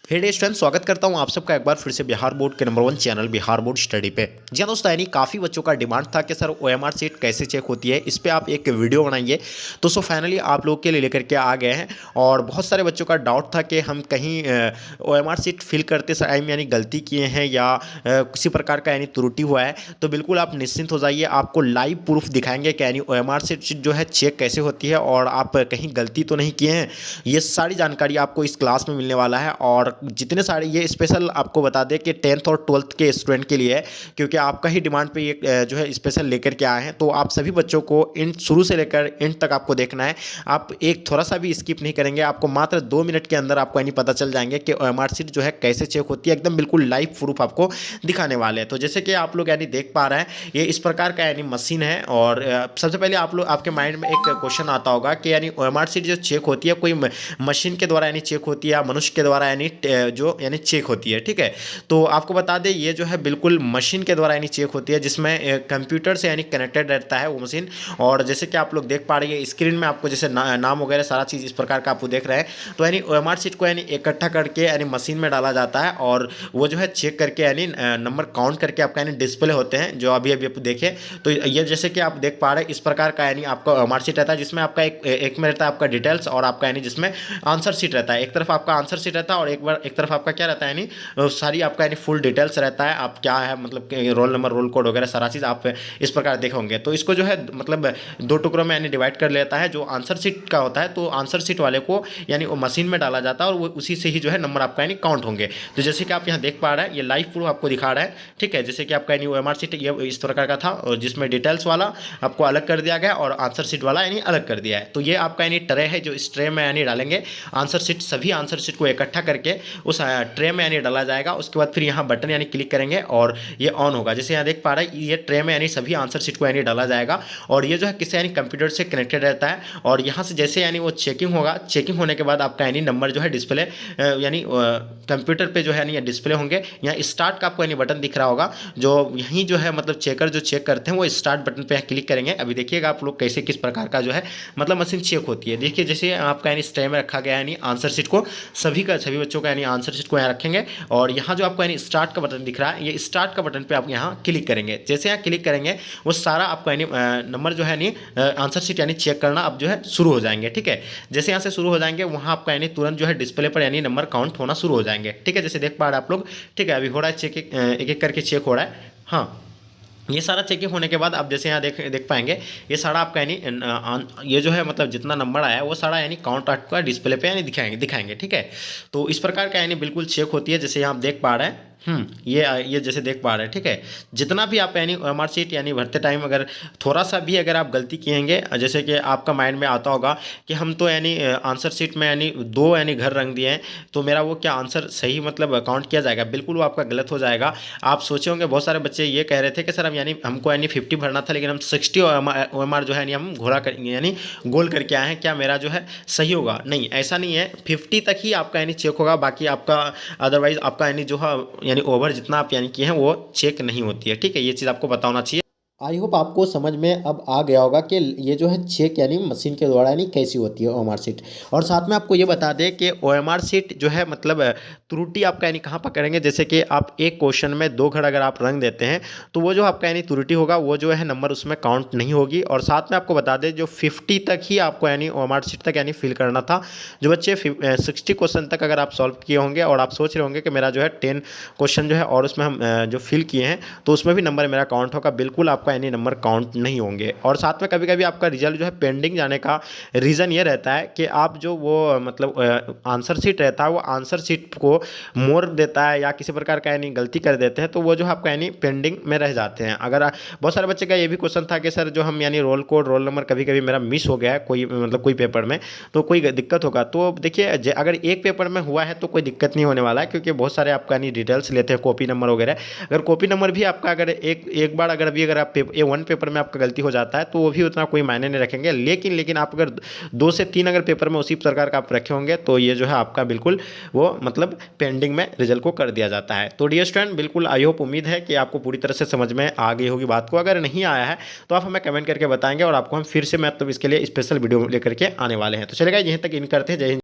हे day student, स्वागत करता हूं आप सबका एक बार फिर से बिहार बोर्ड के number 1 channel Bihar board study पे। जी हाँ दोस्तों, यानी काफ़ी बच्चों का डिमांड था कि सर ओएमआर सीट कैसे चेक होती है, इस पे आप एक वीडियो बनाइए। तो फाइनली आप लोग के लिए लेकर के आ गए हैं। और बहुत सारे बच्चों का डाउट था कि हम कहीं ओएमआर सीट फिल करते टाइम यानी गलती किए हैं या किसी प्रकार का यानी त्रुटि हुआ है, तो बिल्कुल आप निश्चिंत हो जाइए। आपको लाइव प्रूफ दिखाएंगे कि यानी ओएमआर सीट जो है चेक कैसे होती है और आप कहीं गलती तो नहीं किए हैं। ये सारी जानकारी आपको इस क्लास में मिलने वाला है। और जितने सारे ये स्पेशल आपको बता दें कि 10th और 12th के स्टूडेंट के लिए है, क्योंकि आपका ही डिमांड पे ये जो है स्पेशल लेकर के आए हैं। तो आप सभी बच्चों को इन शुरू से लेकर एंड तक आपको देखना है। आप एक थोड़ा सा भी स्किप नहीं करेंगे। आपको मात्र 2 मिनट के अंदर आपको यानी पता चल जाएंगे कि ओएमआर सीट जो है कैसे चेक होती है। एकदम बिल्कुल लाइव प्रूफ आपको दिखाने वाले हैं। तो जैसे कि आप लोग यानी देख पा रहे हैं, ये इस प्रकार का यानी मशीन है। और सबसे पहले आप लोग आपके माइंड में एक क्वेश्चन आता होगा कि यानी ओएमआर सीट जो चेक होती है कोई मशीन के द्वारा यानी चेक होती है या मनुष्य के द्वारा यानी जो यानी चेक होती है, ठीक है। तो आपको बता दें ये जो है बिल्कुल मशीन के द्वारा यानी चेक होती है, जिसमें कंप्यूटर से यानी कनेक्टेड रहता है वो मशीन। और जैसे कि आप लोग देख पा रहे हैं स्क्रीन में आपको जैसे नाम वगैरह सारा चीज़ इस प्रकार का आपको देख रहे हैं। तो यानी ओएमआर सीट को यानी इकट्ठा करके यानी मशीन में डाला जाता है और वो जो है चेक करके यानी नंबर काउंट करके आपका यानी डिस्प्ले होते हैं जो अभी अभी आप देखें। तो ये जैसे कि आप देख पा रहे हैं इस प्रकार का यानी आपका ओएमआर सीट रहता है, जिसमें आपका एक में रहता है आपका डिटेल्स और आपका यानी जिसमें आंसर सीट रहता है। एक तरफ आपका आंसर सीट रहता है और एक तरफ आपका क्या रहता है यानी सारी आपका यानी फुल डिटेल्स रहता है। आप क्या है मतलब रोल नंबर, रोल कोड वगैरह सारा चीज़ आप इस प्रकार देखे होंगे। तो इसको जो है मतलब 2 टुकड़ों में यानी डिवाइड कर लेता है। जो आंसर सीट का होता है तो आंसर सीट वाले को यानी वो मशीन में डाला जाता है और वो उसी से ही जो है नंबर आपका यानी काउंट होंगे। तो जैसे कि आप यहाँ देख पा रहे हैं, ये लाइव प्रूफ आपको दिखा रहा है, ठीक है। जैसे कि आपका यानी ओएमआर सीट ये इस प्रकार का था और जिसमें डिटेल्स वाला आपको अलग कर दिया गया और आंसर सीट वाला यानी अलग कर दिया है। तो ये आपका यानी ट्रे है, जो इस ट्रे में यानी डालेंगे आंसर सीट, सभी आंसर सीट को इकट्ठा करके उस ट्रे में यानी डाला जाएगा। उसके बाद फिर यहाँ बटन यानी क्लिक करेंगे और ये ऑन होगा। जैसे यहाँ देख पा रहे हैं ये ट्रे में यानी सभी आंसर सीट को यानी डाला जाएगा और ये जो है किससे यानी कंप्यूटर से कनेक्टेड रहता है। और यहाँ से जैसे यानी वो चेकिंग होगा, चेकिंग होने के बाद आपका यानी नंबर जो है डिस्प्ले यानी कंप्यूटर पे जो है यानी डिस्प्ले होंगे। यहाँ स्टार्ट का आपको यानी बटन दिख रहा होगा, जो यहीं जो है मतलब चेकर जो चेक करते हैं वो स्टार्ट बटन पे क्लिक करेंगे। अभी देखिएगा आप लोग कैसे किस प्रकार का जो है मतलब मशीन चेक होती है। देखिए जैसे आपका यानी स्ट्रे में रखा गया यानी आंसर सीट को, सभी बच्चों का यानी आंसर सीट को यहाँ रखेंगे और यहाँ जो आपको यानी स्टार्ट का बटन दिख रहा है, ये स्टार्ट का बटन पे आप यहाँ क्लिक करेंगे। जैसे यहाँ क्लिक करेंगे वो सारा आपको यानी नंबर जो है यानी आंसर सीट यानी चेक करना अब जो है शुरू हो जाएंगे, ठीक है। जैसे यहाँ से शुरू हो जाएंगे वहाँ आपका यानी तुरंत जो है डिस्प्ले पर यानी नंबर काउंट होना शुरू हो जाएंगे, ठीक है। जैसे देख पा रहे हैं आप लोग, ठीक है। अभी हो रहा है चेक, एक एक करके चेक हो रहा है। हाँ, ये सारा चेकिंग होने के बाद आप जैसे यहाँ देख पाएंगे ये सारा आपका यानी ये जो है मतलब जितना नंबर आया है वो सारा यानी काउंट आपका डिस्प्ले पे यानी दिखाएंगे, ठीक है। तो इस प्रकार का यानी बिल्कुल चेक होती है। जैसे यहाँ आप देख पा रहे हैं, ये जैसे देख पा रहे हैं, ठीक है। जितना भी आप यानी ओएमआर सीट यानी भरते टाइम अगर थोड़ा सा भी अगर आप गलती किएंगे, जैसे कि आपका माइंड में आता होगा कि हम तो यानी आंसर सीट में यानी 2 यानी घर रंग दिए हैं, तो मेरा वो क्या आंसर सही मतलब काउंट किया जाएगा? बिल्कुल वो आपका गलत हो जाएगा। आप सोचे होंगे, बहुत सारे बच्चे ये कह रहे थे कि सर हम यानी हमको यानी 50 भरना था लेकिन हम 60 ओएमआर जो है यानी हम घोड़ा कर यानी गोल करके आए हैं, क्या मेरा जो है सही होगा? नहीं, ऐसा नहीं है। 50 तक ही आपका यानी चेक होगा, बाकी आपका अदरवाइज आपका यानी जो है यानी ओवर जितना आप यानी किए हैं वो चेक नहीं होती है, ठीक है। ये चीज़ आपको पता होना चाहिए। आई होप आपको समझ में अब आ गया होगा कि ये जो है चेक यानी मशीन के द्वारा यानी कैसी होती है ओएमआर सीट। और साथ में आपको ये बता दें कि ओएमआर सीट जो है मतलब त्रुटि आपका यानी कहाँ पकड़ेंगे। जैसे कि आप एक क्वेश्चन में 2 घर अगर आप रंग देते हैं तो वो जो आपका यानी त्रुटि होगा वो जो है नंबर उसमें काउंट नहीं होगी। और साथ में आपको बता दें जो 50 तक ही आपको यानी ओएमआर सीट तक यानी फिल करना था। जो बच्चे 60 क्वेश्चन तक अगर आप सॉल्व किए होंगे और आप सोच रहे होंगे कि मेरा जो है 10 क्वेश्चन जो है और उसमें हम जो फिल किए हैं तो उसमें भी नंबर मेरा काउंट होगा, बिल्कुल आपका यानी नंबर काउंट नहीं होंगे। और साथ में कभी कभी आपका रिजल्ट जो है पेंडिंग जाने का रीज़न ये रहता है कि आप जो वो मतलब आंसर सीट रहता है वो आंसर सीट को मोड़ देता है या किसी प्रकार का यानी गलती कर देते हैं, तो वो जो आपका यानी पेंडिंग में रह जाते हैं। अगर बहुत सारे बच्चे का ये भी क्वेश्चन था कि सर जो हम यानी रोल कोड, रोल नंबर कभी कभी मेरा मिस हो गया है कोई मतलब कोई पेपर में, तो कोई दिक्कत होगा? तो देखिए अगर एक पेपर में हुआ है तो कोई दिक्कत नहीं होने वाला है, क्योंकि बहुत सारे आपका यानी डिटेल्स लेते हैं, कॉपी नंबर वगैरह। अगर कॉपी नंबर भी आपका अगर एक बार अगर आप A1 पेपर में आपका गलती हो जाता है तो वो भी उतना कोई मायने नहीं रखेंगे। लेकिन आप अगर 2 से 3 अगर पेपर में उसी प्रकार का आप रखे होंगे तो ये जो है आपका बिल्कुल वो मतलब पेंडिंग में रिजल्ट को कर दिया जाता है। तो डियर स्टूडेंट, बिल्कुल आई होप, उम्मीद है कि आपको पूरी तरह से समझ में आ गई होगी बात को। अगर नहीं आया है तो आप हमें कमेंट करके बताएंगे और आपको हम फिर से मतलब इसके लिए स्पेशल वीडियो लेकर के आने वाले हैं। तो चलेगा, यहीं तक इन करते हैं। जय हिंद।